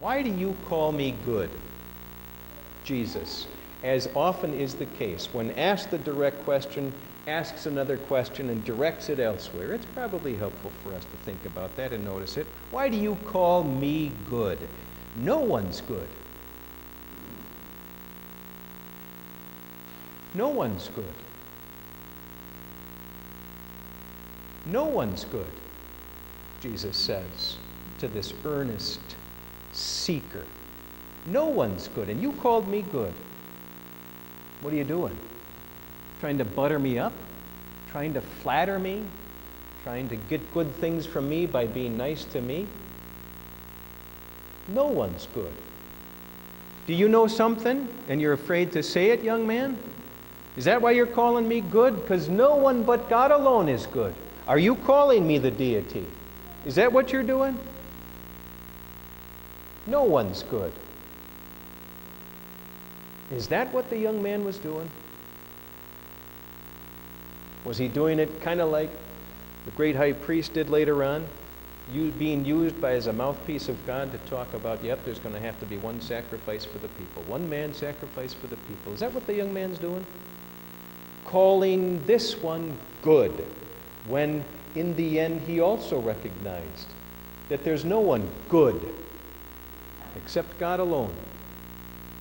Why do you call me good? Jesus, as often is the case, when asked the direct question, asks another question and directs it elsewhere. It's probably helpful for us to think about that and notice it. Why do you call me good? No one's good. No one's good. No one's good, Jesus says to this earnest seeker. No one's good, and you called me good. What are you doing? Trying to butter me up? Trying to flatter me? Trying to get good things from me by being nice to me? No one's good. Do you know something and you're afraid to say it, young man? Is that why you're calling me good? Because no one but God alone is good. Are you calling me the deity? Is that what you're doing? No one's good. Is that what the young man was doing? Was he doing it kind of like the great high priest did later on? Being used as a mouthpiece of God to talk about, yep, there's going to have to be one sacrifice for the people. One man sacrifice for the people. Is that what the young man's doing? Calling this one good, when in the end he also recognized that there's no one good except God alone.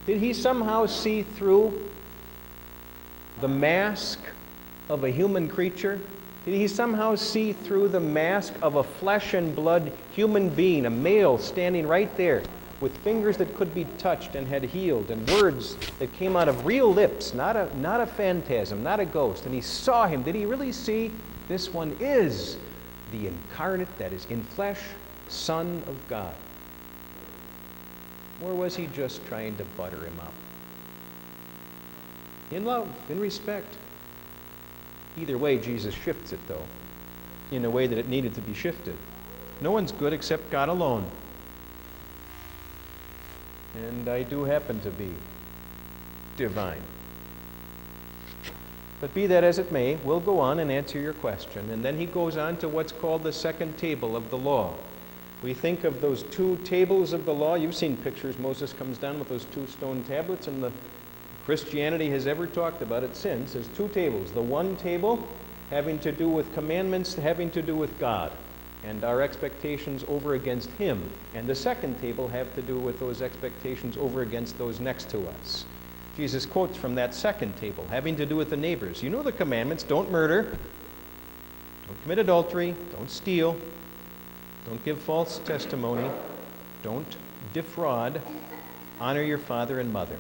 Did he somehow see through the mask of a human creature? Did he somehow see through the mask of a flesh and blood human being, a male standing right there with fingers that could be touched and had healed and words that came out of real lips, not a phantasm, not a ghost? And he saw him. Did he really see this one is the incarnate, that is in flesh, Son of God? Or was he just trying to butter him up? In love, in respect. Either way, Jesus shifts it, though, in a way that it needed to be shifted. No one's good except God alone. And I do happen to be divine. But be that as it may, we'll go on and answer your question. And then he goes on to what's called the second table of the law. We think of those two tables of the law. You've seen pictures. Moses comes down with those two stone tablets, and the Christianity has ever talked about it since as two tables. The one table having to do with commandments, having to do with God and our expectations over against Him. And the second table have to do with those expectations over against those next to us. Jesus quotes from that second table, having to do with the neighbors. You know the commandments: don't murder, don't commit adultery, don't steal, don't give false testimony, don't defraud, honor your father and mother.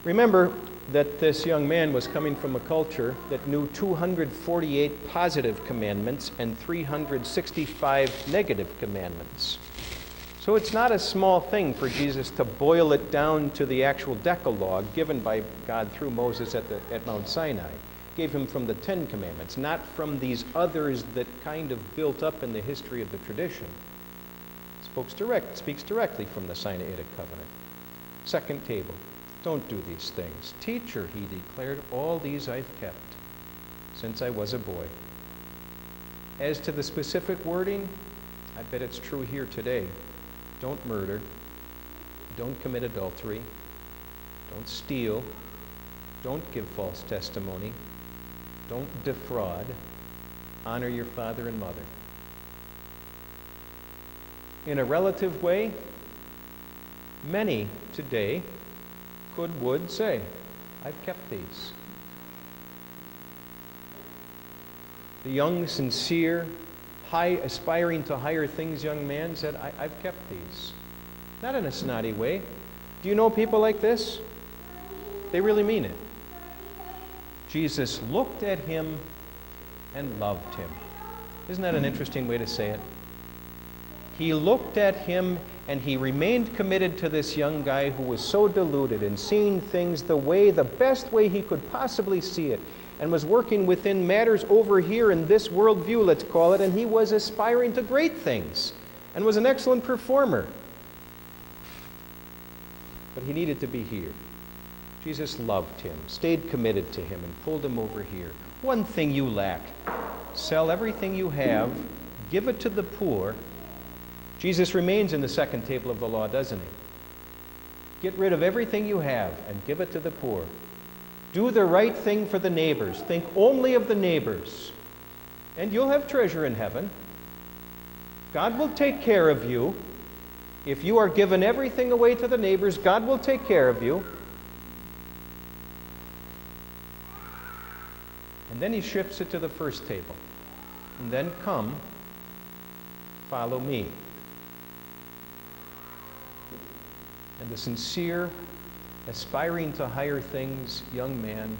Remember that this young man was coming from a culture that knew 248 positive commandments and 365 negative commandments. So it's not a small thing for Jesus to boil it down to the actual Decalogue given by God through Moses at Mount Sinai. Gave him from the Ten Commandments, not from these others that kind of built up in the history of the tradition. Speaks directly from the Sinaitic covenant. Second table. Don't do these things. Teacher, he declared, all these I've kept since I was a boy. As to the specific wording, I bet it's true here today. Don't murder. Don't commit adultery. Don't steal. Don't give false testimony. Don't defraud. Honor your father and mother. In a relative way, many today would say, I've kept these. The young, sincere, aspiring to higher things young man said, I've kept these. Not in a snotty way. Do you know people like this? They really mean it. Jesus looked at him and loved him. Isn't that an interesting way to say it? He looked at him and he remained committed to this young guy who was so deluded and seeing things the best way he could possibly see it, and was working within matters over here in this worldview, let's call it, and he was aspiring to great things and was an excellent performer. But he needed to be here. Jesus loved him, stayed committed to him, and pulled him over here. One thing you lack: sell everything you have, give it to the poor, Jesus remains in the second table of the law, doesn't he? Get rid of everything you have and give it to the poor. Do the right thing for the neighbors. Think only of the neighbors, and you'll have treasure in heaven. God will take care of you. If you are giving everything away to the neighbors, God will take care of you. And then he shifts it to the first table. And then come, follow me. And the sincere, aspiring to higher things young man,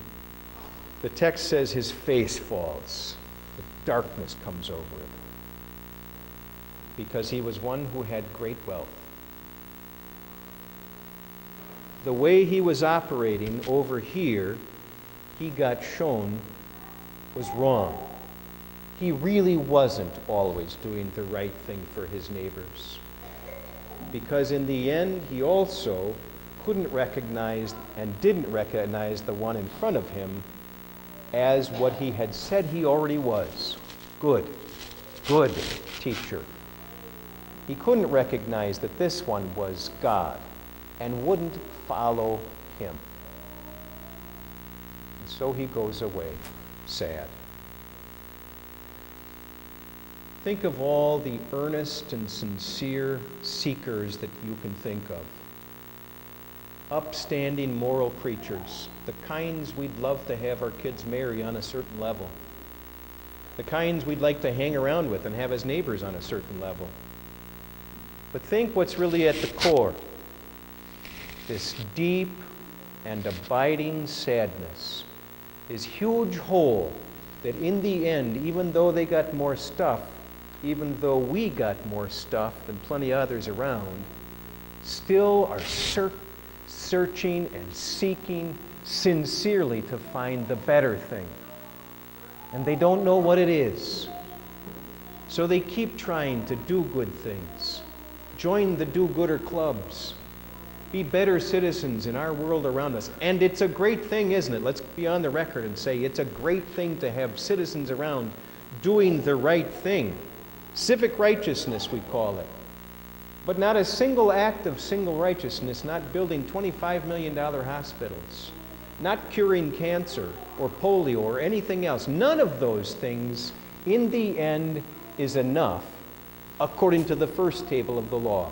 the text says his face falls. The darkness comes over it. Because he was one who had great wealth. The way he was operating over here, he got shown, was wrong. He really wasn't always doing the right thing for his neighbors. Because in the end, he also couldn't recognize and didn't recognize the one in front of him as what he had said he already was. Good teacher. He couldn't recognize that this one was God and wouldn't follow him. And so he goes away, sad. Think of all the earnest and sincere seekers that you can think of. Upstanding moral creatures, the kinds we'd love to have our kids marry on a certain level. The kinds we'd like to hang around with and have as neighbors on a certain level. But think what's really at the core. This deep and abiding sadness, this huge hole that in the end, even though they got more stuff, even though we got more stuff than plenty of others around, still are searching and seeking sincerely to find the better thing. And they don't know what it is. So they keep trying to do good things. Join the do-gooder clubs. Be better citizens in our world around us. And it's a great thing, isn't it? Let's be on the record and say it's a great thing to have citizens around doing the right thing. Civic righteousness, we call it. But not a single act of single righteousness, not building $25 million hospitals, not curing cancer or polio or anything else. None of those things, in the end, is enough according to the first table of the law.